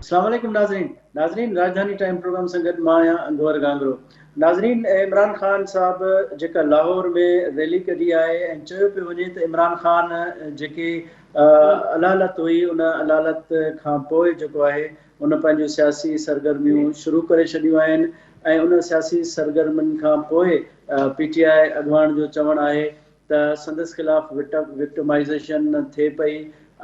अस्सलाम वालेकुम नाज़रीन। नाज़रीन राजधानी टाइम प्रोग्राम संगत मां आहियां अंगवर गांगरो। नाज़रीन इमरान खान साहब जेका लाहौर में रैली कढी आहे ऐं चयो पियो वञे त इमरान खान जेकी अलालत हुई उन अलालत खां पोइ जेको आहे उन पंहिंजूं सियासी सरगर्मियूं शुरू करे छॾियूं आहिनि ऐं उन सियासी सरगर्मियुनि खां पोइ पीटीआई अॻुवाण जो चवणु आहे त संदसि ख़िलाफ़ विक्टिमाइज़ेशन थिए पई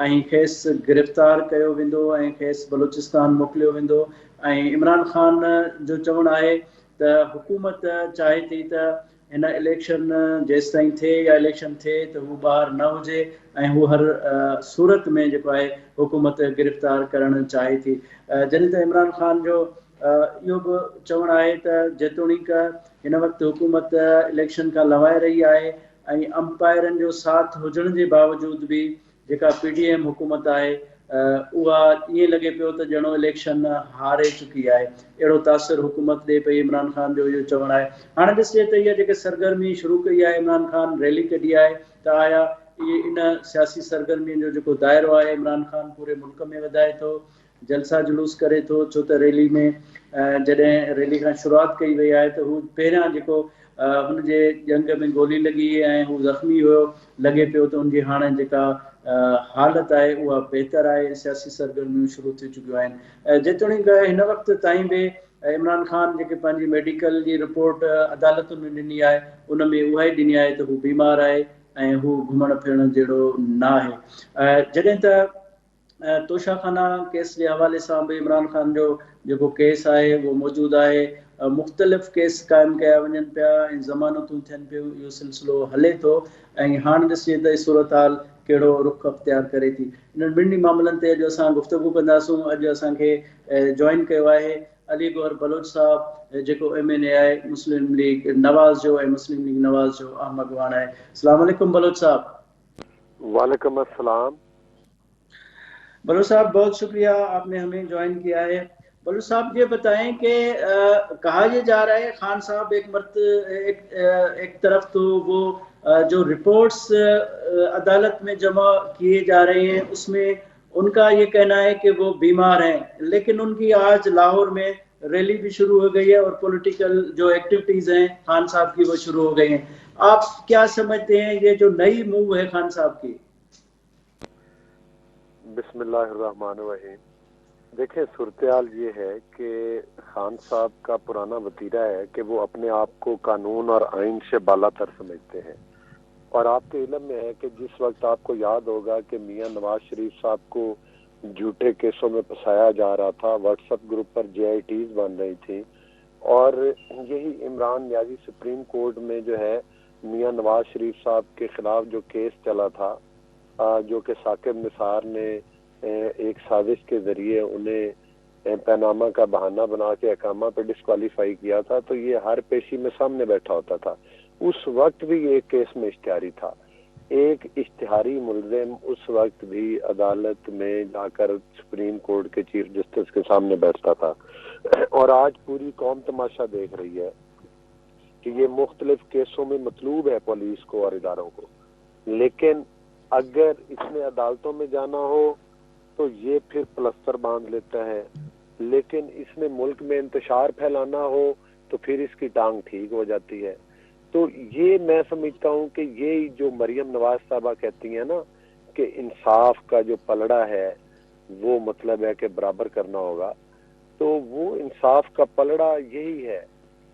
ऐं खेसि गिरफ़्तार कयो वेंदो ऐं खेसि बलूचिस्तान मोकिलियो वेंदो ऐं इमरान खान जो चवणु आहे त हुकूमत चाहे थी त हिन इलेक्शन जेसिताईं थिए या इलेक्शन थिए त हू ॿाहिरि न हुजे ऐं हू हर सूरत में जेको आहे हुकूमत गिरफ़्तार करणु चाहे थी। जॾहिं त इमरान खान जो इहो बि चवणु आहे त जेतोणीकि हिन वक़्तु हुकूमत इलेक्शन खां लवाए रही आहे ऐं अंपायरनि जो साथ हुजण जे बावजूदि बि जेका पीडीएम हुकूमत आहे उहा ईअं लॻे पियो त ॼणो इलेक्शन हारे चुकी आहे। अहिड़ो तासिर हुकूमत ॾिए पई इमरान खान जो इहो चवणु आहे। हाणे ॾिसिजे त इहा जेके सरगर्मी शुरू कई आहे इमरान खान रैली कढी आहे त आया इहे इन सियासी सरगर्मियुनि जो जेको दाइरो आहे इमरान खान पूरे मुल्क में वधाए थो, जलसा जुलूस करे थो, छो त रैली में जॾहिं रैली खां शुरूआति कई वई आहे त हू पहिरियां जेको हुनजे ॼंग में गोली लॻी ऐं हू ज़ख़्मी हुयो, लॻे पियो त हुनजी हाणे जेका हालत आहे उहा बहितर आहे, सियासी सरगर्मियूं शुरू थी चुकियूं आहिनि। जेतोणीकि हिन वक़्तु ताईं बि इमरान खान जेके पंहिंजी मेडिकल जी रिपोर्ट अदालतुनि में ॾिनी आहे उन में उहा ई ॾिनी आहे त हू बीमार आहे ऐं हू घुमण फिरण जहिड़ो न आहे। जॾहिं त तोशाखाना केस जे हवाले सां बि इमरान खान जो जेको केस आहे उहो मौजूदु आहे। मुख़्तलिफ़ केस क़ाइमु कया वञनि पिया ऐं ज़मानतूं थियनि पियूं, इहो सिलसिलो हले थो ऐं हाणे ॾिसिजे त सूरत हाल कहिड़ो रुख़ अख़्तियार करे थी। इन्हनि ॿिन्ही मामलनि ते अॼु असां गुफ़्तगू कंदासूं। अॼु असांखे जॉइन कयो आहे अली गौहर बलोच साहब जेको MNA आहे मुस्लिम लीग नवाज़ जो ऐं मुस्लिम लीग नवाज़ जो अहम अॻुवान आहे। अस्सलाम वालेकुम बलोच साहब। वालेकुम अस्सलाम। बलोच साहब बहुत शुक्रिया, आपने हमें ज्वाइन किया है। बलोच साहब ये बताएं कि कहा यह जा रहा है खान साहब एक तरफ तो वो जो रिपोर्ट्स अदालत में जमा किए जा रहे हैं उसमें उनका ये कहना है कि वो बीमार हैं, लेकिन उनकी आज लाहौर में रैली भी शुरू हो गई है और पॉलिटिकल जो एक्टिविटीज हैं खान साहब की वो शुरू हो गई हैं। आप क्या समझते हैं ये जो नई मूव है खान साहब की? बिस्मिल्लाहिर्रहमानिर्रहीम। देखिए, सूरत-ए-हाल ये है कि खान साहब का पुराना वतीरा है कि वो अपने आप को कानून और आइन से बालातर समझते हैं और आपके इल्म में है कि जिस वक्त आपको याद होगा कि मियां नवाज शरीफ साहब को झूठे केसों में फंसाया जा रहा था, व्हाट्सएप ग्रुप पर JITs बन रही थी और यही इमरान नियाज़ी सुप्रीम कोर्ट में जो है मियां नवाज शरीफ साहब के खिलाफ जो केस चला था, जो कि साकिब निसार ने एक साजिश के जरिए उन्हें पैनामा का बहाना बना के अकामा पे डिस्क्वालीफाई किया था, तो ये हर पेशी में सामने बैठा होता था। उस वक्त भी एक केस में इश्तिहारी था। एक इश्तिहारी मुलजिम उस वक्त भी अदालत में जाकर सुप्रीम कोर्ट के चीफ जस्टिस के सामने बैठता था और आज पूरी कौम तमाशा देख रही है कि ये मुख्तलिफ केसों में मतलूब है पुलिस को और इदारों को, लेकिन अगर इसने अदालतों में जाना हो तो ये फिर प्लस्तर बांध लेता है, लेकिन इसने मुल्क में इंतशार फैलाना हो तो फिर इसकी टांग ठीक हो जाती है। तो ये मैं समझता हूँ कि ये जो मरियम नवाज साहबा कहती हैं ना कि इंसाफ का जो पलड़ा है वो मतलब है कि बराबर करना होगा, तो वो इंसाफ का पलड़ा यही है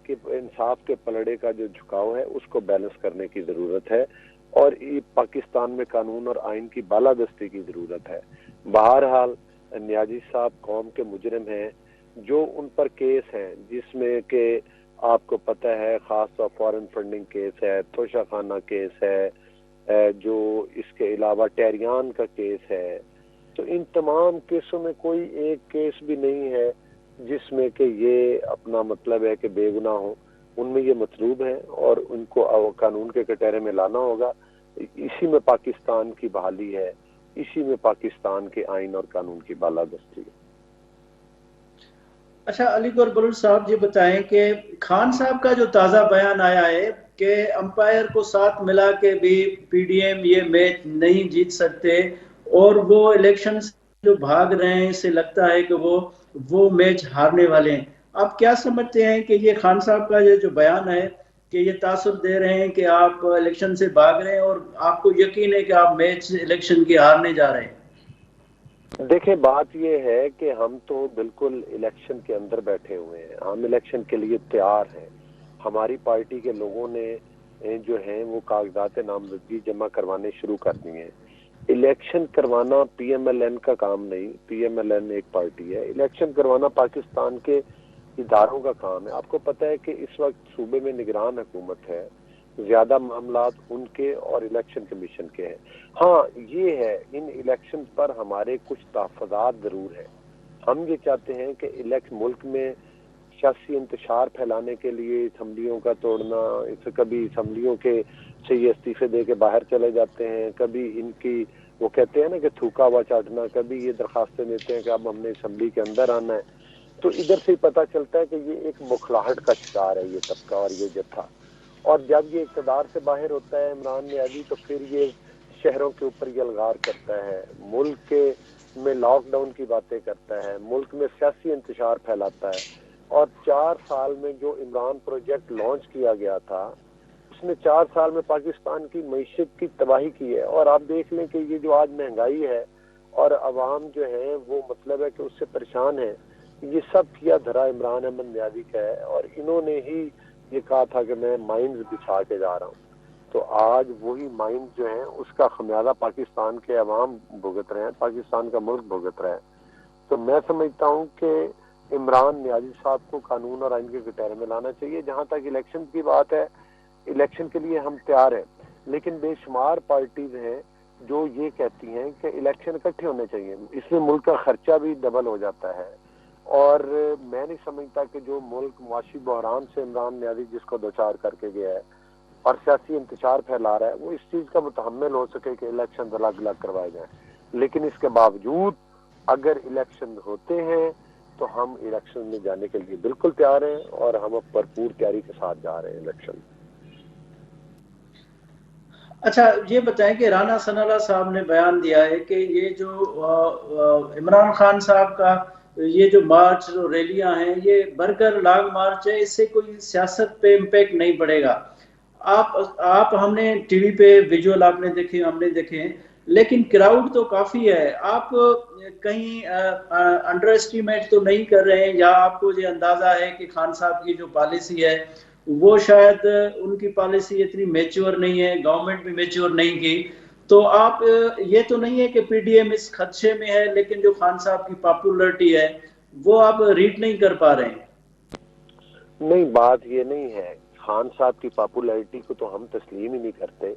कि इंसाफ के पलड़े का जो झुकाव है उसको बैलेंस करने की जरूरत है और ये पाकिस्तान में कानून और आइन की बालादस्ती की जरूरत है। बहरहाल नियाजी साहब कौम के मुजरिम हैं, जो उन पर केस हैं जिसमें कि आपको पता है खास तौर फॉरेन फंडिंग केस है, तोशाखाना केस है, जो इसके अलावा टेरियान का केस है, तो इन तमाम केसों में कोई एक केस भी नहीं है जिसमें कि ये अपना मतलब है कि बेगुनाह हो। उनमें ये मतलूब है और उनको कानून के कटहरे में लाना होगा। इसी में पाकिस्तान की बहाली है, इसी में पाकिस्तान के आइन और कानून की बालादस्ती है। अच्छा अली गौहर बलोच साहब ये बताएं कि खान साहब का जो ताज़ा बयान आया है कि अंपायर को साथ मिला के भी PDM ये मैच नहीं जीत सकते और वो इलेक्शन से जो भाग रहे हैं, इससे लगता है कि वो वो मैच हारने वाले हैं। आप क्या समझते हैं कि ये खान साहब का ये जो बयान है कि ये तासुर दे रहे हैं कि आप इलेक्शन से भाग रहे हैं और आपको यकीन है कि आप मैच इलेक्शन की हारने जा रहे हैं? देखिए, बात ये है कि हम तो बिल्कुल इलेक्शन के अंदर बैठे हुए हैं, हम इलेक्शन के लिए तैयार हैं। हमारी पार्टी के लोगों ने जो है वो कागजात नामजदगी जमा करवाने शुरू कर दिए हैं। इलेक्शन करवाना पीएमएलएन का काम नहीं, पीएमएलएन एक पार्टी है, इलेक्शन करवाना पाकिस्तान के इदारों का काम है। आपको पता है कि इस वक्त सूबे में निगरान हुकूमत है, ज्यादा मामलात उनके और इलेक्शन कमीशन के हैं। हाँ, ये है, इन इलेक्शन पर हमारे कुछ तहफ़्फ़ुज़ात जरूर है। हम ये चाहते हैं कि मुल्क में सियासी इंतशार फैलाने के लिए असम्बलियों का तोड़ना, इसे कभी असम्बलियों के से ये इस्तीफे दे के बाहर चले जाते हैं, कभी इनकी वो कहते हैं ना कि थूका हुआ चाटना, कभी ये दरखास्तें देते हैं कि अब हमने असम्बली के अंदर आना है। तो इधर से ही पता चलता है कि ये एक मुखलाहट का शिकार है ये तबका और ये जत्था। और जब ये इक़्तिदार से बाहर होता है इमरान नियाज़ी, तो फिर ये शहरों के ऊपर ये अलगार करता है, मुल्क के में लॉकडाउन की बातें करता है, मुल्क में सियासी इंतशार फैलाता है। और 4 साल में जो इमरान प्रोजेक्ट लॉन्च किया गया था, उसने 4 साल में पाकिस्तान की मईशत की तबाही की है। और आप देख लें कि ये जो आज महंगाई है और अवाम जो है वो मतलब है कि उससे परेशान है, ये सब किया धरा इमरान अहमद नियाज़ी का है। और इन्होंने ही ये कहा था कि मैं माइंस बिछा के जा रहा हूँ। तो आज वही माइंस जो है उसका खमियाजा पाकिस्तान के अवाम भुगत रहे हैं, पाकिस्तान का मुल्क भुगत रहा है। तो मैं समझता हूँ कि इमरान नियाज़ी साहब को कानून और आइन के कटहरे में लाना चाहिए। जहाँ तक इलेक्शन की बात है, इलेक्शन के लिए हम तैयार हैं, लेकिन बेशुमार पार्टीज हैं जो ये कहती हैं कि इलेक्शन इकट्ठे होने चाहिए, इसमें मुल्क का खर्चा भी डबल हो जाता है। और मैं नहीं समझता कि जो मुल्क मुआशी बहरान से इमरान नियाज़ी जिसको दो चार करके गया है और सियासी इंतशार फैला रहा है, वो इस चीज का मुतहम्मिल हो सके कि इलेक्शन अलग अलग करवाए जाए। लेकिन इसके बावजूद अगर इलेक्शन होते हैं तो हम इलेक्शन में जाने के लिए बिल्कुल तैयार हैं और हम भरपूर तैयारी के साथ जा रहे हैं इलेक्शन। अच्छा, ये बताएं कि राना सनाउल्लाह साहब ने बयान दिया है कि ये जो इमरान खान साहब का ये जो मार्च जो रैलियां हैं ये बरकर लाग मार्च है, इससे कोई सियासत पे इम्पैक्ट नहीं पड़ेगा। आप हमने टीवी पे विजुअल आपने देखे, हमने देखे हैं, लेकिन क्राउड तो काफी है। आप कहीं अंडर एस्टिमेट तो नहीं कर रहे हैं, या आपको ये अंदाजा है कि खान साहब की जो पॉलिसी है वो शायद उनकी पॉलिसी इतनी मैच्योर नहीं है, गवर्नमेंट भी मैच्योर नहीं की, तो आप ये तो नहीं है कि पीडीएम इस खदशे में है, लेकिन जो खान साहब की पॉपुलरिटी है वो आप रीड नहीं कर पा रहे हैं? नहीं, बात ये नहीं है। खान साहब की पॉपुलैरिटी को तो हम तस्लीम ही नहीं करते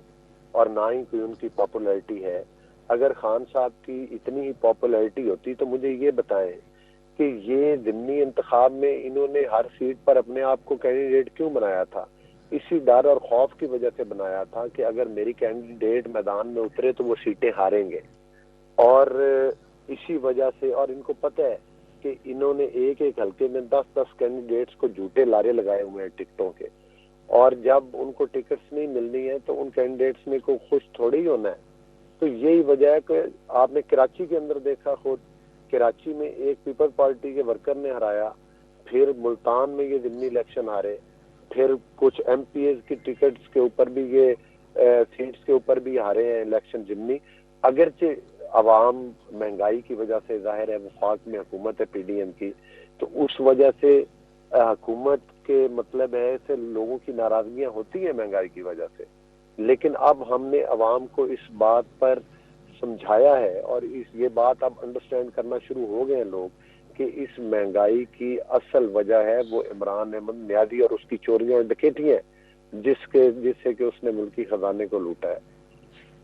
और ना ही कोई उनकी पॉपुलैरिटी है। अगर खान साहब की इतनी ही पॉपुलैरिटी होती तो मुझे ये बताएं कि ये ज़िमनी इंतखाब में इन्होंने हर सीट पर अपने आप को कैंडिडेट क्यों बनाया था? इसी डर और खौफ की वजह से बनाया था कि अगर मेरी कैंडिडेट मैदान में उतरे तो वो सीटें हारेंगे। और इसी वजह से, और इनको पता है कि इन्होंने एक एक हल्के में 10-10 कैंडिडेट्स को झूठे लारे लगाए हुए हैं टिकटों के, और जब उनको टिकट्स नहीं मिलनी है तो उन कैंडिडेट्स में को खुश थोड़ी ही होना है। तो यही वजह है कि आपने कराची के अंदर देखा, खुद कराची में एक पीपल पार्टी के वर्कर ने हराया, फिर मुल्तान में ये ज़िमनी इलेक्शन हारे, फिर कुछ एमपीएस की टिकट्स के ऊपर भी ये सीट्स के ऊपर भी हारे हैं इलेक्शन ज़िमनी। अगरचे अवाम महंगाई की वजह से, जाहिर है वफाक में हुकूमत है पीडीएम की, तो उस वजह से हुकूमत के मतलब है से लोगों की नाराजगियां होती हैं महंगाई की वजह से। लेकिन अब हमने अवाम को इस बात पर समझाया है और ये बात अब अंडरस्टैंड करना शुरू हो गए हैं लोग कि इस महंगाई की असल वजह है वो इमरान अहमद नियाज़ी और उसकी चोरियां और डकैतियां जिससे कि उसने मुल्की खजाने को लूटा है।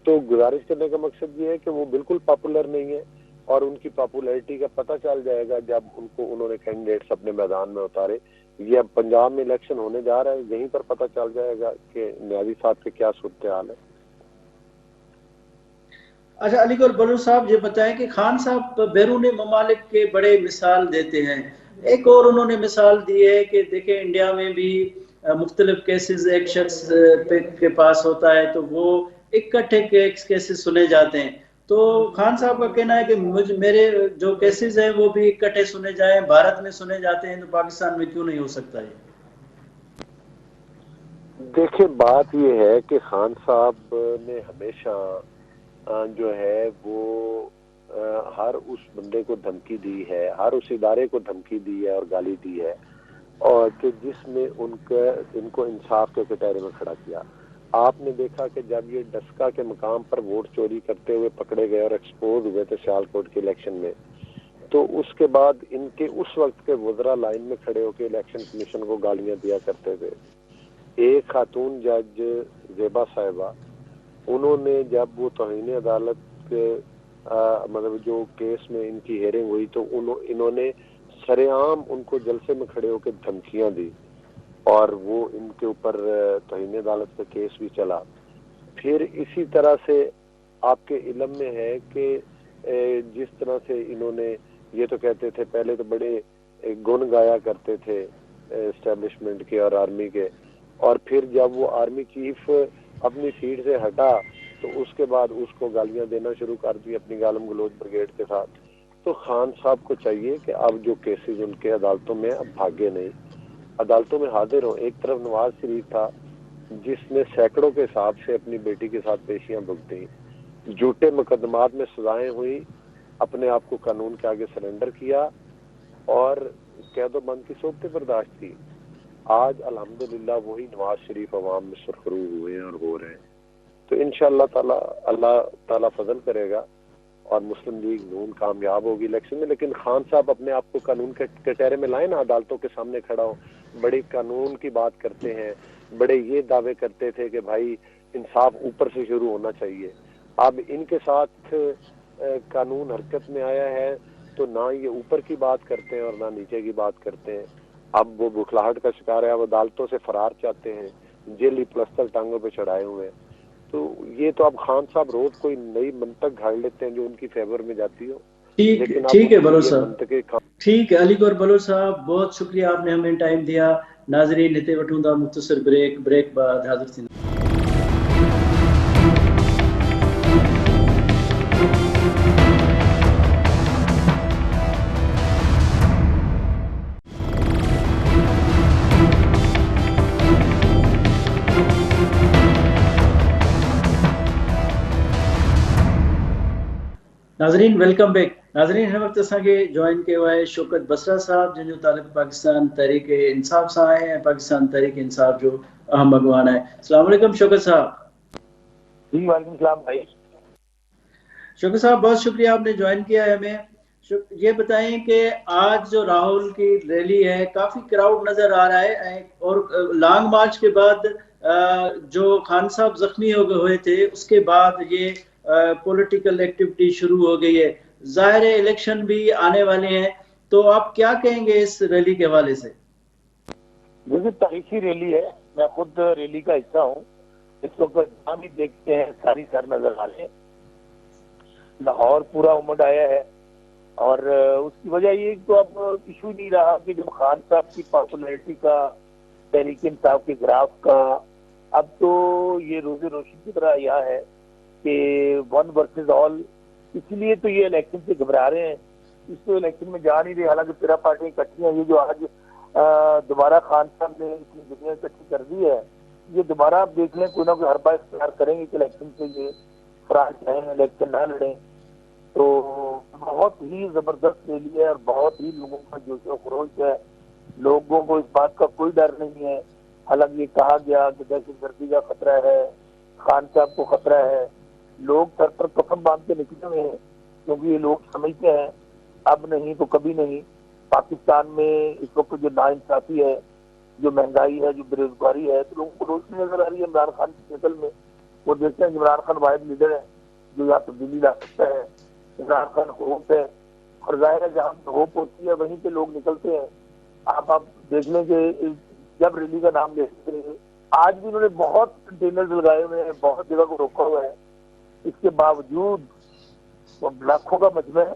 तो गुजारिश करने का मकसद ये है कि वो बिल्कुल पॉपुलर नहीं है और उनकी पॉपुलैरिटी का पता चल जाएगा जब उन्होंने कैंडिडेट्स अपने मैदान में उतारे। ये अब पंजाब में इलेक्शन होने जा रहा है, यहीं पर पता चल जाएगा कि नियाज़ी साहब के क्या सूरत हाल है। अच्छा, अलीगढ़ बलूर साहब ये बताएं कि खान साहब बैरूनी ममालिक के बड़े मिसाल देते हैं। एक और उन्होंने मिसाल दी है कि देखें इंडिया में भी मुख्तलिफ केसेस एक शख्स के पास होता है तो वो इकट्ठे केसेस सुने जाते हैं। तो खान साहब का कहना है कि मेरे जो केसेस हैं वो भी इकट्ठे सुने जाएं, भारत में सुने जाते हैं तो पाकिस्तान में क्यों नहीं हो सकता है? देखिए, बात ये है कि खान साहब ने हमेशा जो है वो हर उस बंदे को धमकी दी है, हर उस इदारे को धमकी दी है और गाली दी है, और कि जिसने इनको इंसाफ के कटहरे में खड़ा किया। आपने देखा कि जब ये डस्का के मकाम पर वोट चोरी करते हुए पकड़े गए और एक्सपोज हुए थे सियालकोट के इलेक्शन में, तो उसके बाद इनके उस वक्त के वज़रा लाइन में खड़े होकर इलेक्शन कमीशन को गालियां दिया करते थे। एक खातून जज जेबा साहिबा, उन्होंने जब वो तौहीन अदालत के मतलब जो केस में इनकी हेयरिंग हुई तो इन्होंने सरेआम उनको जलसे में खड़े होकर धमकियां दी और वो इनके ऊपर तौहीन अदालत का केस भी चला। फिर इसी तरह से आपके इल्म में है कि जिस तरह से इन्होंने, ये तो कहते थे पहले तो बड़े गुण गाया करते थे एस्टेब्लिशमेंट के और आर्मी के, और फिर जब वो आर्मी चीफ अपनी सीट से हटा तो उसके बाद उसको गालियां देना शुरू कर दी अपनी गालम गलोच ब्रिगेड के साथ। तो खान साहब को चाहिए कि अब जो केसेस उनके अदालतों में अब भागे नहीं, अदालतों में हाजिर हो। एक तरफ नवाज शरीफ था जिसने सैकड़ों के हिसाब से अपनी बेटी के साथ पेशियां भुगती, झूठे मुकदमात में सजाएं हुई, अपने आप को कानून के आगे सरेंडर किया और कैदो बंद की सोबतें बर्दाश्त की। आज अल्हम्दुलिल्लाह वही नवाज शरीफ अवाम में सुरखरू हुए हैं और हो रहे हैं। तो इंशाअल्लाह ताला अल्लाह ताला फजल करेगा और मुस्लिम लीग नून कामयाब होगी इलेक्शन में। लेकिन खान साहब अपने आप को कानून के कटहरे में लाए ना, अदालतों के सामने खड़ा हो, बड़ी कानून की बात करते हैं, बड़े ये दावे करते थे कि भाई इंसाफ ऊपर से शुरू होना चाहिए। अब इनके साथ कानून हरकत में आया है तो ना ये ऊपर की बात करते हैं और ना नीचे की बात करते हैं। अब वो बुखलाहट का शिकार है, अब अदालतों से फरार चाहते हैं, जेली प्लस्तर टांगों पे चढ़ाए हुए हैं। तो ये तो अब खान साहब रोज कोई नई मंतक घाड़ लेते हैं जो उनकी फेवर में जाती हो। ठीक है बलोच साहब, ठीक है अलीगौर बलोच साहब, बहुत शुक्रिया, आपने हमें टाइम दिया। नाजरीन हिते वठूं था मुख्तसर ब्रेक बाद हाज़िर थींदा। नाजरीन वेलकम बैक। नाजरीन हिन वक्त असांखे जॉइन किया है शौकत बसरा साहब, जिन जो ताल्लुक़ पाकिस्तान तहरीक इंसाफ से है, पाकिस्तान तहरीक इंसाफ जो अहम अगवान है। अस्सलाम वालेकुम शौकत साहब। जी वालेकुम सलाम भाई। शौकत साहब बहुत शुक्रिया, आपने ज्वाइन किया है हमें। ये बताएं कि आज जो राहुल की रैली है काफी क्राउड नजर आ रहा है, और लॉन्ग मार्च के बाद जो खान साहब जख्मी हो गए हुए थे उसके बाद ये पॉलिटिकल एक्टिविटी शुरू हो गई है। जाहिर है इलेक्शन भी आने वाले हैं, तो आप क्या कहेंगे इस रैली के हवाले से? देखिए तारीखी रैली है, मैं खुद रैली का हिस्सा हूँ। इस वक्त जहाँ भी देखते हैं सारी सर नजर आ रहे हैं, लाहौर पूरा उमड़ आया है। और उसकी वजह ये तो अब इशू नहीं रहा कि जब खान साहब की पॉपुलैरिटी का, तहरीक इंसाफ के ग्राफ का, अब तो ये रोजे रोशनी की तरह यह है कि वन वर्सेस ऑल। इसलिए तो ये इलेक्शन से घबरा रहे हैं, इसको इलेक्शन में जा नहीं रहे। हालांकि तेरह पार्टियां इकट्ठी हैं, ये जो आज दोबारा खान साहब ने इतनी दुनिया इकट्ठी कर दी है, ये दोबारा आप देख लें कोई ना कोई हर बार इख्तियार करेंगे कि इलेक्शन से ये फरार जाए, इलेक्शन ना लड़ें। तो बहुत ही जबरदस्त रैली है और बहुत ही लोगों का जोश व खरोश है। लोगों को इस बात का कोई डर नहीं है। हालांकि ये कहा गया कि दहशतगर्दी का खतरा है, खान साहब को खतरा है, लोग सर पर कसम बांध के निकले हुए हैं, क्योंकि ये लोग समझते हैं अब नहीं तो कभी नहीं। पाकिस्तान में इस वक्त जो नाइंसाफी है, जो महंगाई है, जो बेरोजगारी है, तो लोगों को रोशनी नजर आ रही है इमरान खान की शक्ल में। वो देखते हैं कि इमरान खान वाहिद लीडर है जो यहाँ तब्दीली ला सकता है। इमरान खान होप है, और जाहिर है जहाँ होप होती है वहीं पे लोग निकलते हैं। आप देख लें कि जब रैली का नाम लेते हैं, आज भी उन्होंने बहुत कंटेनर लगाए हुए हैं, बहुत जगह को रोका हुआ है, इसके बावजूद वो लाखों का मजमा है।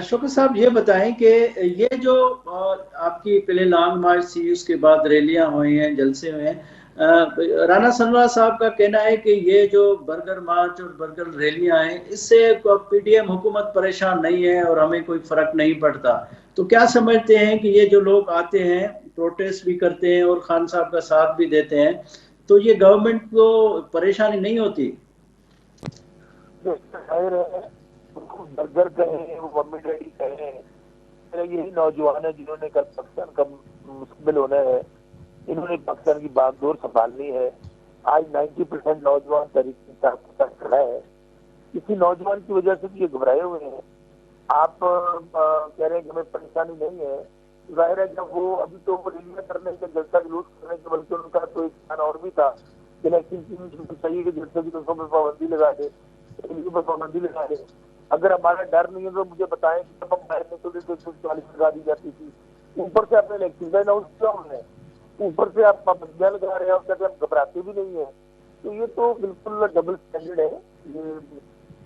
शौकत साहब ये बताएं कि ये जो आपकी पहले लॉन्ग मार्च थी, उसके बाद रैलियां हुई हैं, जलसे हुए हैं, राना सनवार साहब का कहना है कि ये जो बर्गर मार्च और बर्गर रैलियां हैं, इससे पीडीएम हुकूमत परेशान नहीं है और हमें कोई फर्क नहीं पड़ता। तो क्या समझते हैं कि ये जो लोग आते हैं, प्रोटेस्ट भी करते हैं और खान साहब का साथ भी देते हैं, तो ये गवर्नमेंट को परेशानी नहीं होती? बर्गर कहें, वो मम्मी डैडी कहें, यही नौजवान है जिन्होंने कल पाकिस्तान का मुस्तकबिल होना है, इन्होंने पाकिस्तान की बागडोर संभालनी है। आज 90% नौजवान तरीके के साथ खड़ा है। किसी नौजवान की वजह से ये घबराए हुए हैं। आप कह रहे हैं कि हमें परेशानी नहीं है, जाहिर है जब वो अभी तो रैलियां करने के, जलसा जुलूस करने के, बल्कि उनका तो एक प्लान और भी था कि इलेक्शन की चाहिए कि जलसा जुलूसों पर पाबंदी लगा दे, रैलियों पर पाबंदी लगा दे। अगर हमारा डर नहीं है तो मुझे बताएं कि जब हम बाहर निकलते तो 140 लगा दी जाती थी। ऊपर से आपने इलेक्शन का अनाउंस किया हमने, ऊपर से आप पाबंदियां लगा रहे हैं और कहते हम घबराते भी नहीं है। तो ये तो बिल्कुल डबल स्टैंडर्ड है, ये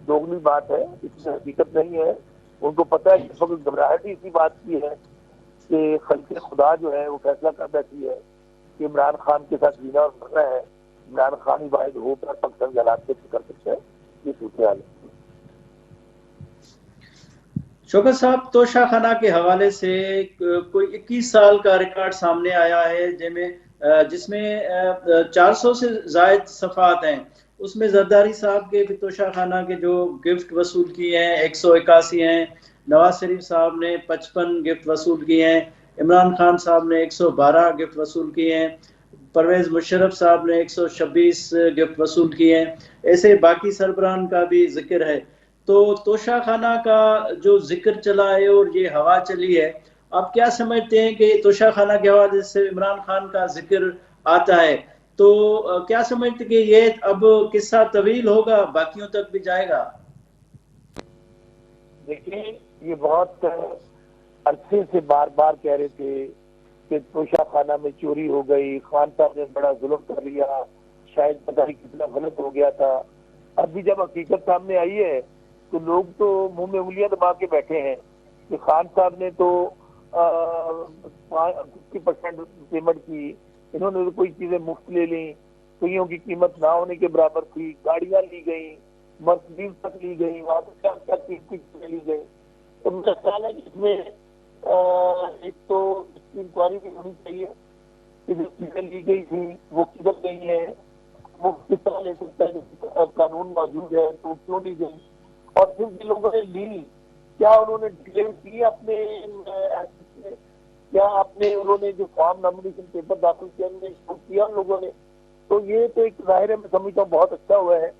दोगली बात है, इसमें हकीकत नहीं है। उनको पता है कि इस वक्त घबराहट ही इसी बात की है कि खल्के खुदा जो है वो फैसला कर बैठी है कि इमरान खान के साथ जीना और मरना है। इमरान खान ही वाहिद होकर पाकिस्तान के हालात को कर सकते हैं। ये सूरत हाल है। शौकत साहब, तोशा खाना के हवाले से कोई 21 साल का रिकॉर्ड सामने आया है, जिसमें 400 से जायद सफ़ात हैं। उसमें जरदारी साहब के भी तोशा खाना के जो गिफ्ट वसूल किए हैं 181 हैं, नवाज शरीफ साहब ने 55 गिफ्ट वसूल किए हैं, इमरान खान साहब ने 112 गिफ्ट वसूल किए हैं, परवेज मुशर्रफ साहब ने 126 गिफ्ट वसूल किए हैं। ऐसे बाकी सरबराहान का भी जिक्र है। तो तोशा खाना का जो जिक्र चला है और ये हवा चली है, आप क्या समझते हैं कि तोशा खाना के हवाले से इमरान खान का जिक्र आता है, तो क्या समझते कि ये अब किस्सा तवील होगा, बाकियों तक भी जाएगा? देखिए, ये बहुत अरसे से बार बार कह रहे थे कि तोशा खाना में चोरी हो गई, खान साहब ने बड़ा जुल्म कर लिया, शायद पता नहीं कितना गलत हो गया था। अभी जब हकीकत सामने आई है तो लोग तो मुंह में उंगलियां दबा के बैठे हैं कि खान साहब ने तो 50% पेमेंट की, इन्होंने तो कोई चीजें मुफ्त ले ली, सुइयों की कीमत ना होने के बराबर थी, गाड़ियां ली गई, मर्सिडीज तक ली गई, वहां पर क्या क्या चीज ली गई। तो मेरा ख्याल है कि इसमें एक तो इसकी इंक्वायरी भी होनी चाहिए कि जो चीजें ली गई थी वो किधर गई है, वो किस तरह ले सकता है, कानून मौजूद है तो क्यों ली गई, और फिर जिन लोगों ने ली क्या उन्होंने डिक्लेयर की अपने क्या अपने उन्होंने जो फॉर्म नॉमिनेशन पेपर दाखिल किया उन्होंने किया उन लोगों ने। तो ये तो एक जाहिर है, मैं समझता हूँ बहुत अच्छा हुआ है।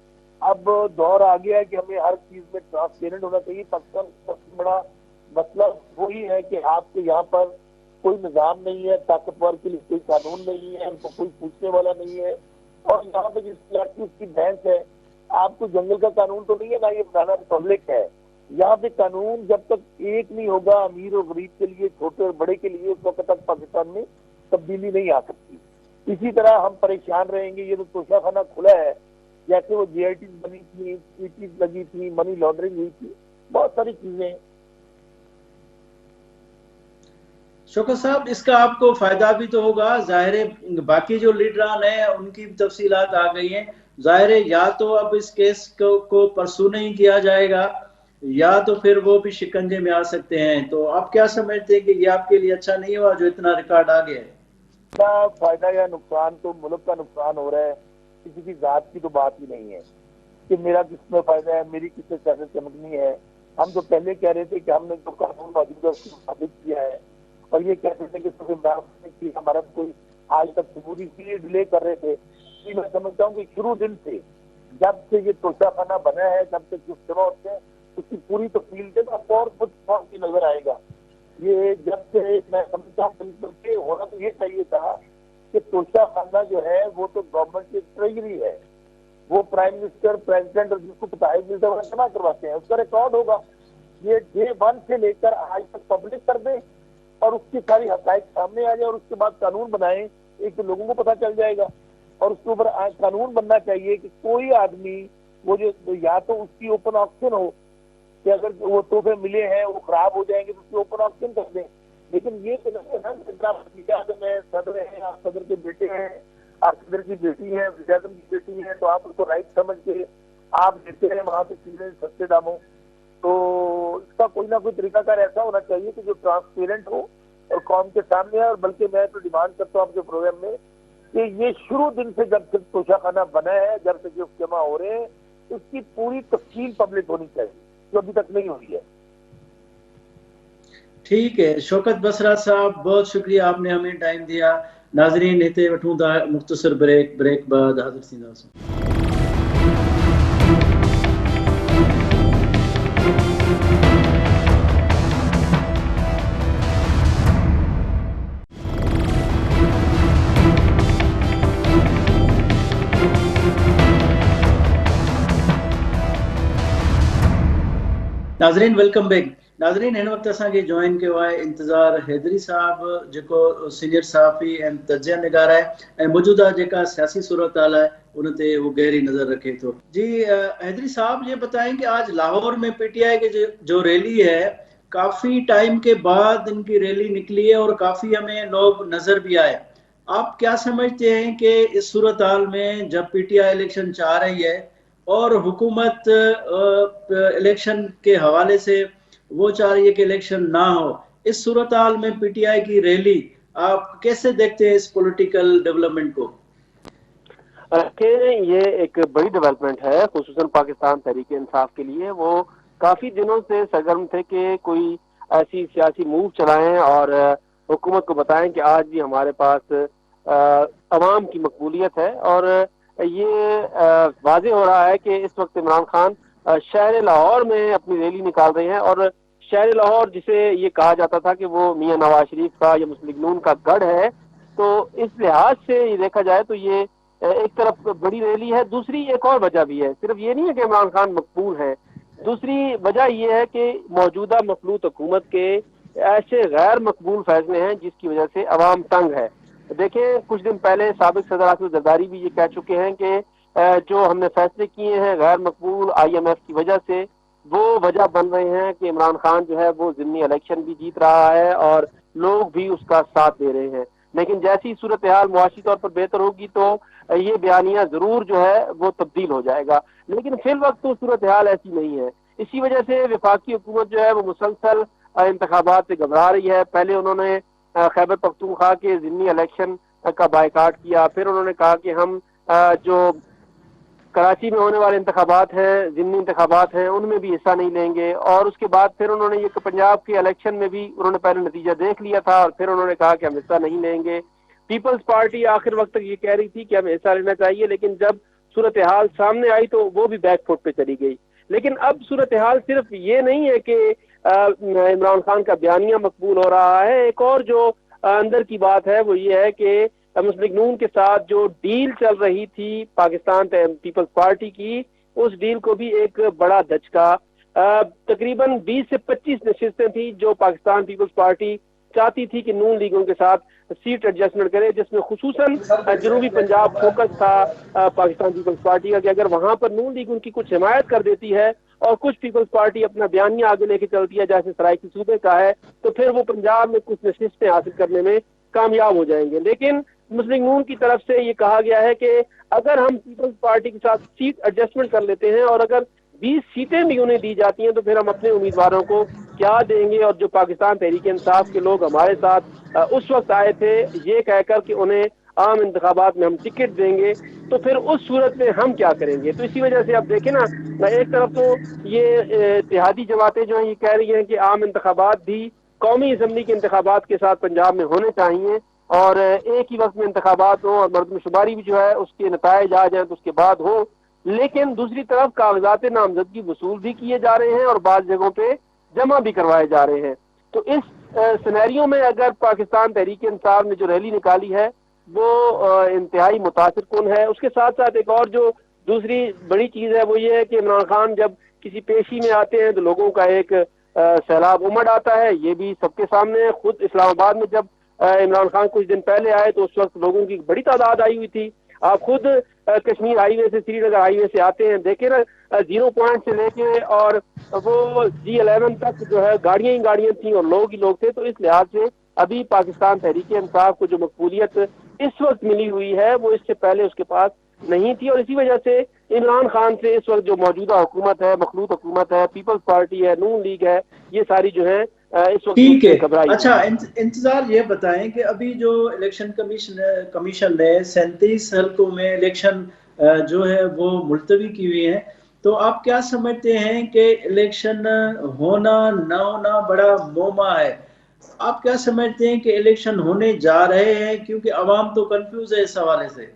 अब दौर आ गया है कि हमें हर चीज में ट्रांसपेरेंट होना चाहिए। पाकिस्तान का सबसे बड़ा मसला वही है कि आपके यहाँ पर कोई निजाम नहीं है, ताकतवर के लिए कोई कानून नहीं है, उनको कोई पूछने वाला नहीं है, और यहाँ पे जिस लड़की उसकी भैंस है, आपको जंगल का कानून तो नहीं है ना, ये बनाना रिपब्लिक है। यहाँ पे कानून जब तक एक नहीं होगा अमीर और गरीब के लिए, छोटे और बड़े के लिए, उस वक्त तक पाकिस्तान में तब्दीली नहीं आ सकती। इसी तरह हम परेशान रहेंगे। ये तो तोशाखाना खुला है, जैसे वो जीआईटी बनी थी, पीटी लगी थी, मनी लॉन्ड्रिंग हुई थी, बहुत सारी चीजें। शौकत साहब, इसका आपको फायदा भी तो होगा, जाहिर है बाकी जो लीडरान हैं उनकी तफसीलात आ गई हैं, जाहिर है या तो अब इस केस को परसू नहीं किया जाएगा या तो फिर वो भी शिकंजे में आ सकते हैं। तो आप क्या समझते हैं कि ये आपके लिए अच्छा नहीं हुआ जो इतना रिकॉर्ड आ गया है? फायदा या नुकसान तो मुल्क का नुकसान हो रहा है, किसी की जात की तो बात ही नहीं है कि मेरा किसमें फायदा है, मेरी किससे सियासत चमकनी है। हम तो पहले कह रहे थे कि हमने जो कानून मौजूद है उसको साबित किया है, और ये कहते थे कि सिर्फ इमरान की हमारा कोई आज तक सबूत इसलिए डिले कर रहे थे कि मैं समझता हूँ कि शुरू दिन से जब से ये तोशाखाना बना है, जब से जो इज्तिमा होते हैं उसकी पूरी तफसील से आपको और कुछ की नजर आएगा। ये जब से मैं समझता हूँ बिल्कुल के होना तो ये चाहिए था कि तोशाखाना जो है वो तो गवर्नमेंट की ट्रेजरी है, वो प्राइम मिनिस्टर, प्रेसिडेंट और जिसको पताइज मिलता है जमा करवाते हैं, उसका रिकॉर्ड होगा। ये डे 1 से लेकर आज तक पब्लिक कर दे और उसकी सारी हकायक सामने आ जाए, और उसके बाद कानून बनाए, एक तो लोगों को पता चल जाएगा। और उसके ऊपर आज कानून बनना चाहिए कि कोई आदमी वो जो या तो उसकी ओपन ऑक्शन हो कि अगर वो तोहफे मिले हैं वो खराब हो जाएंगे तो उसकी ओपन ऑक्शन कर दें। लेकिन ये मैं सदर हैं, आप सदर के बेटे हैं, आसिफ की बेटी है, विजयादम की बेटी है, तो आप उसको राइट समझ के आप देते हैं वहां पे चीजें सस्ते दामों। तो इसका कोई ना कोई तरीकाकार ऐसा होना चाहिए कि जो ट्रांसपेरेंट हो और कौम के सामने है। और बल्कि मैं तो डिमांड करता हूँ आपके प्रोग्राम में कि ये शुरू दिन से जब से तोशाखाना बना है, जब से गिफ्ट जमा हो रहे हैं, इसकी पूरी तफसील पब्लिक होनी चाहिए, जो अभी तक नहीं हुई है। ठीक है शौकत बसरा साहब, बहुत शुक्रिया आपने हमें टाइम दिया। नाज़रीन हिते वठूं था मुख्तसर ब्रेक बाद हाज़िर थींदासीं। नाज़रीन वेलकम बैक। नाज़रीन हिन वक्त असांखे जॉइन कयो आहे इंतज़ार हैदरी साहब, जेको सीनियर सहाफ़ी ऐं तजिया निगार आहे ऐं मौजूदा जेका सियासी सूरत हाल है उन ते वो गहरी नज़र रखे थो। जी हैदरी साहब, ये बताएं कि आज लाहौर में पीटीआई की जो रैली है, काफ़ी टाइम के बाद इनकी रैली निकली है और काफ़ी हमें लोग नज़र भी आए। आप क्या समझते हैं कि इस सूरत हाल में जब पीटीआई इलेक्शन चाह रही है और हुकूमत इलेक्शन के हवाले से वो चाह रही है कि इलेक्शन ना हो, इस सूरत हाल में पीटीआई की रैली आप कैसे देखते हैं इस पॉलिटिकल डेवलपमेंट को? कि ये एक बड़ी डेवलपमेंट है, खुसूसन पाकिस्तान तहरीक इंसाफ के लिए। वो काफी दिनों से सरगर्म थे कि कोई ऐसी सियासी मूव चलाएं और हुकूमत को बताएं कि आज भी हमारे पास अवाम की मकबूलियत है। और ये वाज़ेह हो रहा है कि इस वक्त इमरान खान शहर लाहौर में अपनी रैली निकाल रहे हैं। और शहर लाहौर, जिसे ये कहा जाता था कि वो मियां नवाज शरीफ का या मुस्लिम लीग नून का गढ़ है, तो इस लिहाज से ये देखा जाए तो ये एक तरफ बड़ी रैली है। दूसरी एक और वजह भी है, सिर्फ ये नहीं है कि इमरान खान मकबूल है, दूसरी वजह ये है कि मौजूदा मखलूत हुकूमत के ऐसे गैर मकबूल फैसले हैं जिसकी वजह से अवाम तंग है। देखें, कुछ दिन पहले साबिक सदर आसिफ जरदारी भी ये कह चुके हैं कि जो हमने फैसले किए हैं गैर मकबूल IMF की वजह से, वो वजह बन रहे हैं कि इमरान खान जो है वो ज़िमनी इलेक्शन भी जीत रहा है और लोग भी उसका साथ दे रहे हैं। लेकिन जैसी सूरत हाल मुआशी तौर पर बेहतर होगी तो ये बयानिया जरूर जो है वो तब्दील हो जाएगा। लेकिन फिल वक्त तो सूरत हाल ऐसी नहीं है। इसी वजह से वफाकी हुकूमत जो है वो मुसलसल इंतखाबात से घबरा रही है। पहले उन्होंने खैबर पख्तूनख्वा के ज़िमनी इलेक्शन का बायकाट किया, फिर उन्होंने कहा कि हम जो कराची में होने वाले इंतखाबात हैं, ज़िमनी इंतखाबात हैं, उनमें भी हिस्सा नहीं लेंगे। और उसके बाद फिर उन्होंने ये पंजाब के इलेक्शन में भी उन्होंने पहले नतीजा देख लिया था और फिर उन्होंने कहा कि हम हिस्सा नहीं लेंगे। पीपल्स पार्टी आखिर वक्त तक ये कह रही थी कि हमें हिस्सा लेना चाहिए, लेकिन जब सूरत हाल सामने आई तो वो भी बैकफुट पे चली गई। लेकिन अब सूरत हाल सिर्फ ये नहीं है कि इमरान खान का बयानिया मकबूल हो रहा है, एक और जो अंदर की बात है वो ये है कि मुस्लिम लीग नून के साथ जो डील चल रही थी पाकिस्तान पीपल्स पार्टी की, उस डील को भी एक बड़ा धचका। तकरीबन 20 से 25 नशिस्तें थी जो पाकिस्तान पीपल्स पार्टी चाहती थी कि नून लीगों के साथ सीट एडजस्टमेंट करे, जिसमें खुसूसन जनूबी पंजाब फोकस था पाकिस्तान पीपल्स पार्टी का कि अगर वहां पर नून लीग उनकी कुछ हिमायत कर देती है और कुछ पीपल्स पार्टी अपना बयानिया आगे लेके चलती है जैसे सराइकी सूबे का है, तो फिर वो पंजाब में कुछ नशिस्तें हासिल करने में कामयाब हो जाएंगे। लेकिन मुस्लिम नून की तरफ से ये कहा गया है कि अगर हम पीपल्स पार्टी के साथ सीट एडजस्टमेंट कर लेते हैं और अगर 20 सीटें भी उन्हें दी जाती हैं तो फिर हम अपने उम्मीदवारों को क्या देंगे। और जो पाकिस्तान तहरीक इंसाफ के लोग हमारे साथ उस वक्त आए थे ये कहकर कि उन्हें आम इंतखाबात में हम टिकट देंगे, तो फिर उस सूरत में हम क्या करेंगे। तो इसी वजह से अब देखें ना, एक तरफ तो ये इत्तेहादी जमातें जो हैं ये कह रही हैं कि आम इंतखाबात भी कौमी असम्बली के इंतखाबात के साथ पंजाब में होने चाहिए और एक ही वक्त में इंतखाबात हो और मर्दमशुमारी भी जो है उसके नतायज आ जाए तो उसके बाद हो। लेकिन दूसरी तरफ कागजात नामजदगी वसूल भी किए जा रहे हैं और बाज़ जगहों पे जमा भी करवाए जा रहे हैं। तो इस सिनेरियो में अगर पाकिस्तान तहरीक इंसाफ ने जो रैली निकाली है वो इंतहाई मुतासिर कुन है। उसके साथ साथ एक और जो दूसरी बड़ी चीज़ है वो ये है कि इमरान खान जब किसी पेशी में आते हैं तो लोगों का एक सैलाब उमड़ आता है। ये भी सबके सामने, खुद इस्लामाबाद में जब इमरान खान कुछ दिन पहले आए तो उस वक्त लोगों की बड़ी तादाद आई हुई थी। आप खुद कश्मीर हाईवे से श्रीनगर हाईवे से आते हैं, देखे ना, 0 पॉइंट से लेके और वो G11 तक जो है गाड़ियां ही गाड़ियां थी और लोग ही लोग थे। तो इस लिहाज से अभी पाकिस्तान तहरीक इंसाफ को जो मकबूलियत इस वक्त मिली हुई है वो इससे पहले उसके पास नहीं थी, और इसी वजह से इमरान खान से इस वक्त जो मौजूदा हुकूमत है, मखलूत हुकूमत है, पीपल्स पार्टी है, नून लीग है, ये सारी जो है इस वक्त ठीक है। घबराई। अच्छा, इंतजार ये बताएं कि अभी जो इलेक्शन कमीशन ने 37 हल्कों में इलेक्शन जो है वो मुलतवी की हुई है, तो आप क्या समझते हैं कि इलेक्शन होना ना होना बड़ा मोमा है? आप क्या समझते हैं कि इलेक्शन होने जा रहे हैं? क्योंकि अवाम तो कंफ्यूज है इस हवाले से।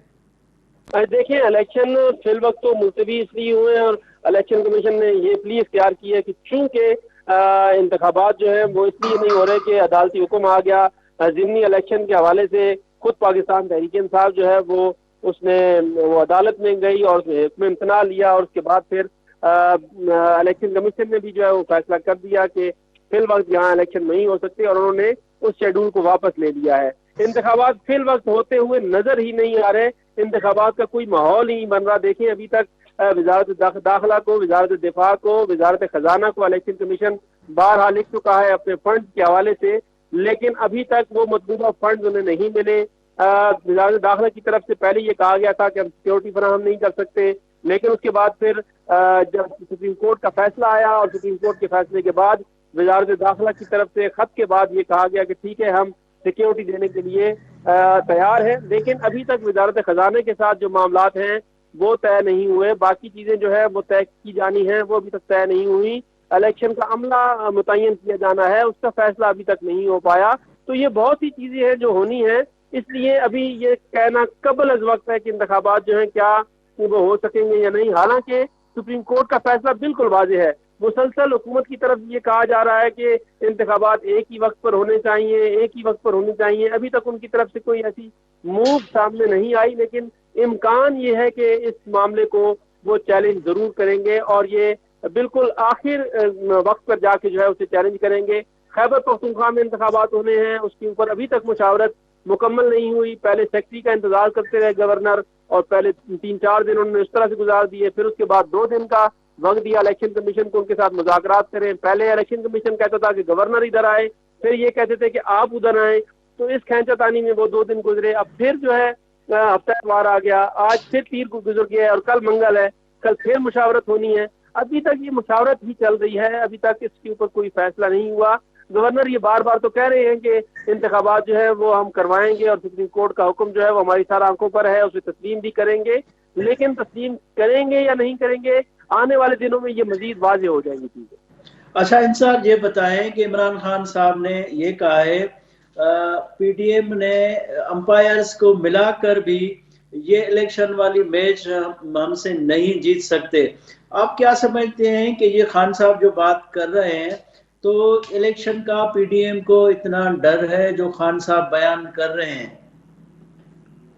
देखें, इलेक्शन फिल वक्त तो मुलतवी इसलिए हुए हैं, और इलेक्शन कमीशन ने ये प्ली इख्तियार की है कि चूंकि इंतखाबात जो है वो इसलिए नहीं हो रहे कि अदालती हुक्म आ गया ज़िमनी इलेक्शन के हवाले से, खुद पाकिस्तान तहरीक इंसाफ जो है वो अदालत में गई और हुक्म इम्तना लिया, और उसके बाद फिर इलेक्शन कमीशन ने भी जो है वो फैसला कर दिया कि फिल वक्त यहाँ इलेक्शन नहीं हो सकते, और उन्होंने उस शेड्यूल को वापस ले लिया है। इंतखाबात फिल वक्त होते हुए नजर ही नहीं आ रहे, इंतखाबात का कोई माहौल ही बन रहा। देखें, अभी तक वजारत दाखिला को, वजारत दिफा को, वजारत खजाना को इलेक्शन कमीशन बारहा लिख चुका है अपने फंड के हवाले से, लेकिन अभी तक वो मतलूबा फंड उन्हें नहीं मिले। वजारत दाखिला की तरफ से पहले ये कहा गया था कि हम सिक्योरिटी फराहम नहीं कर सकते, लेकिन उसके बाद फिर जब सुप्रीम कोर्ट का फैसला आया और सुप्रीम कोर्ट के फैसले के बाद वजारत दाखिला की तरफ से खत के बाद ये कहा गया कि ठीक है, हम सिक्योरिटी देने के लिए तैयार है, लेकिन अभी तक वजारत खजाने के साथ जो मामलात हैं वो तय नहीं हुए। बाकी चीजें जो है वो तय की जानी है, वो अभी तक तय नहीं हुई। इलेक्शन का अमला मुतय्यन किया जाना है, उसका फैसला अभी तक नहीं हो पाया। तो ये बहुत सी चीजें हैं जो होनी है, इसलिए अभी ये कहना कबल अज वक्त है कि इंतखाबात जो है क्या वो हो सकेंगे या नहीं। हालांकि सुप्रीम कोर्ट का फैसला बिल्कुल वाज़ेह है, मुसलसल हुकूमत की तरफ ये कहा जा रहा है कि इंतखाबात एक ही वक्त पर होने चाहिए, एक ही वक्त पर होने चाहिए। अभी तक उनकी तरफ से कोई ऐसी मूव सामने नहीं आई, लेकिन इम्कान ये है कि इस मामले को वो चैलेंज जरूर करेंगे, और ये बिल्कुल आखिर वक्त पर जाके जो है उसे चैलेंज करेंगे। खैबर पख्तूनख्वा में इंतखाबात होने हैं, उसके ऊपर अभी तक मुशावरत मुकम्मल नहीं हुई। पहले सेक्रेटरी का इंतजार करते रहे गवर्नर, और पहले 3-4 दिन उन्होंने इस तरह से गुजार दिए, फिर उसके बाद 2 दिन का वक्त दिया इलेक्शन कमीशन को उनके साथ मुज़ाकरात करें। पहले इलेक्शन कमीशन कहता था कि गवर्नर इधर आए, फिर ये कहते थे कि आप उधर आए, तो इस खैंचातानी में वो 2 दिन गुजरे। अब फिर जो है हफ्ता इतवार आ गया, आज फिर पीर को गुजर गया और कल मंगल है, कल फिर मुशावरत होनी है। अभी तक ये मुशावरत ही चल रही है, अभी तक इसके ऊपर कोई फैसला नहीं हुआ। गवर्नर ये बार बार तो कह रहे हैं कि इंतखाबात जो है वो हम करवाएंगे, और सुप्रीम कोर्ट का हुक्म जो है वो हमारी सारा आंखों पर है, उसे तस्लीम भी करेंगे, लेकिन तस्लीम करेंगे या नहीं करेंगे आने वाले दिनों में ये मजीद वाज़ेह हो जाएंगी चीजें। अच्छा इंसार, ये बताएं कि इमरान खान साहब ने ये कहा है पीटीएम ने अंपायर्स को मिलाकर भी ये इलेक्शन वाली मैच हमसे नहीं जीत सकते। आप क्या समझते हैं कि ये खान साहब जो बात कर रहे हैं, तो इलेक्शन का पीटीएम को इतना डर है जो खान साहब बयान कर रहे हैं?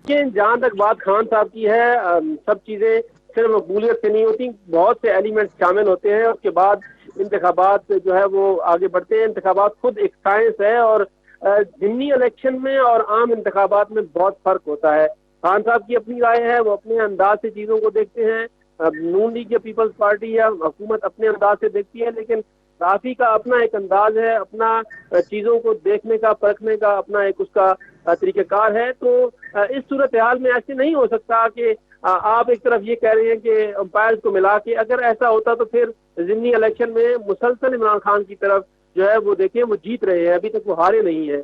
जहां तक बात खान साहब की है, सब चीजें सिर्फ मकबूलियत से नहीं होती, बहुत से एलिमेंट्स शामिल होते हैं, उसके बाद इंतखाबात जो है वो आगे बढ़ते हैं। इंतखाबात खुद एक साइंस है, और ज़िमनी इलेक्शन में और आम इंतखाबात में बहुत फर्क होता है। खान साहब की अपनी राय है, वो अपने अंदाज से चीजों को देखते हैं। नून लीग या पीपल्स पार्टी या हुकूमत अपने अंदाज से देखती है, लेकिन राफी का अपना एक अंदाज है, अपना चीजों को देखने का, परखने का अपना एक उसका तरीक़ेकार है। तो इस सूरत हाल में ऐसे नहीं हो सकता कि आप एक तरफ ये कह रहे हैं कि अंपायर्स को मिला के, अगर ऐसा होता तो फिर ज़िमनी इलेक्शन में मुसलसल इमरान खान की तरफ जो है वो देखें वो जीत रहे हैं, अभी तक वो हारे नहीं है।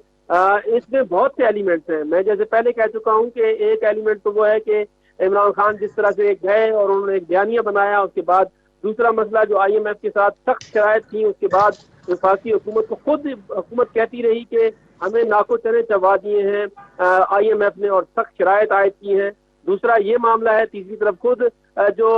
इसमें बहुत से एलिमेंट्स हैं। मैं जैसे पहले कह चुका हूँ कि एक एलिमेंट तो वो है कि इमरान खान जिस तरह से गए और उन्होंने एक बयानिया बनाया, उसके बाद दूसरा मसला जो IMF के साथ सख्त शराइत थी, उसके बाद वफाकी हुकूमत को खुद हुकूमत कहती रही कि हमें नाको चने चबा दिए हैं IMF ने और सख्त शराइत आयद की हैं। दूसरा ये मामला है। तीसरी तरफ खुद जो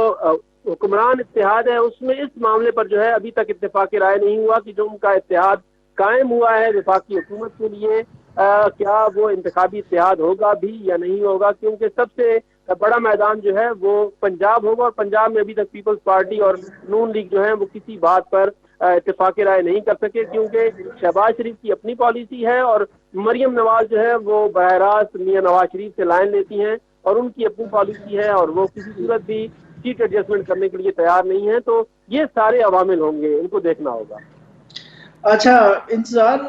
हुक्मरान इत्तेहाद है उसमें इस मामले पर जो है अभी तक इत्तेफाक राय नहीं हुआ कि जो उनका इत्तेहाद कायम हुआ है वफाकी हुकूमत के लिए, क्या वो इंतखाबी इत्तेहाद होगा भी या नहीं होगा, क्योंकि सबसे बड़ा मैदान जो है वो पंजाब होगा, और पंजाब में अभी तक पीपल्स पार्टी और नून लीग जो है वो किसी बात पर इत्तेफाक राय नहीं कर सके, क्योंकि शहबाज शरीफ की अपनी पॉलिसी है और मरियम नवाज जो है वो बराह रास्त मियां नवाज शरीफ से लाइन लेती हैं और उनकी अपनी पॉलिसी है, और वो किसी सूरत भी सीट एडजस्टमेंट करने के लिए तैयार नहीं है। तो ये सारे अवामिल होंगे, इनको देखना होगा। अच्छा, इंतजार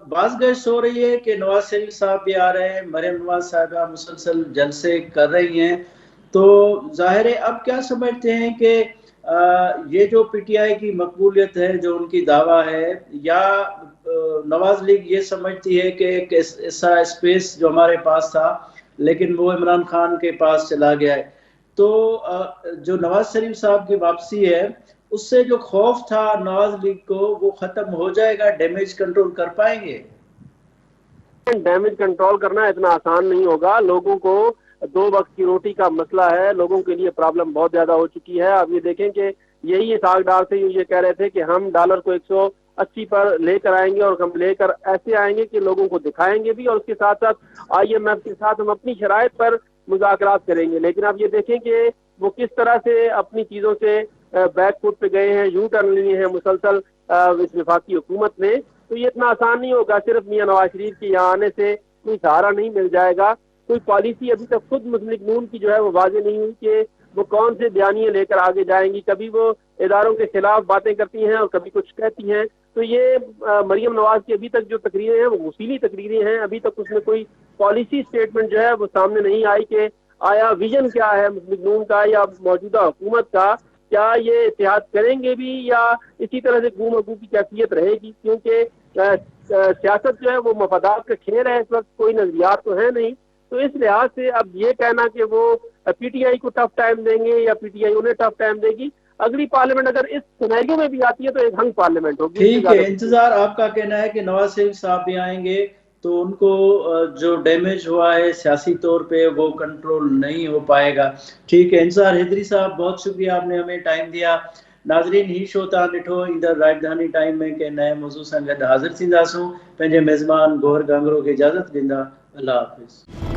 बाज़ गश्त हो रही है कि नवाज शरीफ साहब भी आ रहे हैं, मरियम नवाज साहिबा मुसलसल जलसे कर रही हैं, तो जाहिर है अब क्या समझते हैं कि ये जो पीटीआई की मकबूलियत है, जो उनकी दावा है, या नवाज लीग ये समझती है कि एक ऐसा स्पेस जो हमारे पास था लेकिन वो इमरान खान के पास चला गया है, तो जो नवाज शरीफ साहब की वापसी है उससे जो खौफ था नवाज लीग को वो खत्म हो जाएगा, डैमेज कंट्रोल कर पाएंगे? डैमेज कंट्रोल करना इतना आसान नहीं होगा। लोगों को 2 वक्त की रोटी का मसला है, लोगों के लिए प्रॉब्लम बहुत ज्यादा हो चुकी है। आप ये देखें कि यही सागदार से ये कह रहे थे कि हम डॉलर को 180 पर लेकर आएंगे और हम लेकर ऐसे आएंगे कि लोगों को दिखाएंगे भी, और उसके साथ साथ IMF के साथ हम अपनी शराइत पर मुज़ाकरात करेंगे। लेकिन आप ये देखें कि वो किस तरह से अपनी चीजों से बैकफुट पे गए हैं, यू टर्न लिए हैं मुसलसल इस वफाकी हुकूमत ने। तो ये इतना आसान नहीं होगा। सिर्फ मियां नवाज शरीफ के यहाँ आने से कोई सहारा नहीं मिल जाएगा। कोई पॉलिसी अभी तक खुद मुस्लिम लीग नून की जो है वो वाजे नहीं हुई कि वो कौन से बयानिए लेकर आगे जाएंगी। कभी वो इदारों के खिलाफ बातें करती हैं और कभी कुछ कहती हैं। तो ये मरियम नवाज की अभी तक जो तकरीरें हैं वो मुसीली तकरीरें हैं। अभी तक उसमें कोई पॉलिसी स्टेटमेंट जो है वो सामने नहीं आई कि आया विजन क्या है मुस्लिम लीग नून का या मौजूदा हुकूमत का, क्या ये इत्तेहाद करेंगे भी या इसी तरह से गुम अगू की कैफियत रहेगी। क्योंकि सियासत जो है वो मफादात का खेल है, इस वक्त कोई नजरियात तो है नहीं। तो इस लिहाज से अब ये कहना कि वो PTI को टफ टाइम देंगे या PTI उन्हें टफ टाइम देगी, अगली पार्लियामेंट अगर इस सिनेरियो में भी आती है तो एक हंग पार्लियामेंट होगी। ठीक है, इंतजार आपका कहना है कि नवाज शरीफ साहब भी आएंगे तो उनको जो डैमेज हुआ है सियासी तौर पे वो कंट्रोल नहीं हो पाएगा। ठीक है, इंतजार हैदरी साहब, बहुत शुक्रिया, आपने हमें टाइम दिया। नाज़रीन, ही शो तव्हां ॾिठो ईंदड़ राजधानी टाइम में के नए मौज़ू सां गॾु हाज़िर थींदासूं। पंहिंजे मेज़बान गौहर गांगरो खे इजाज़त ॾींदा। अल्लाह हाफ़िज़।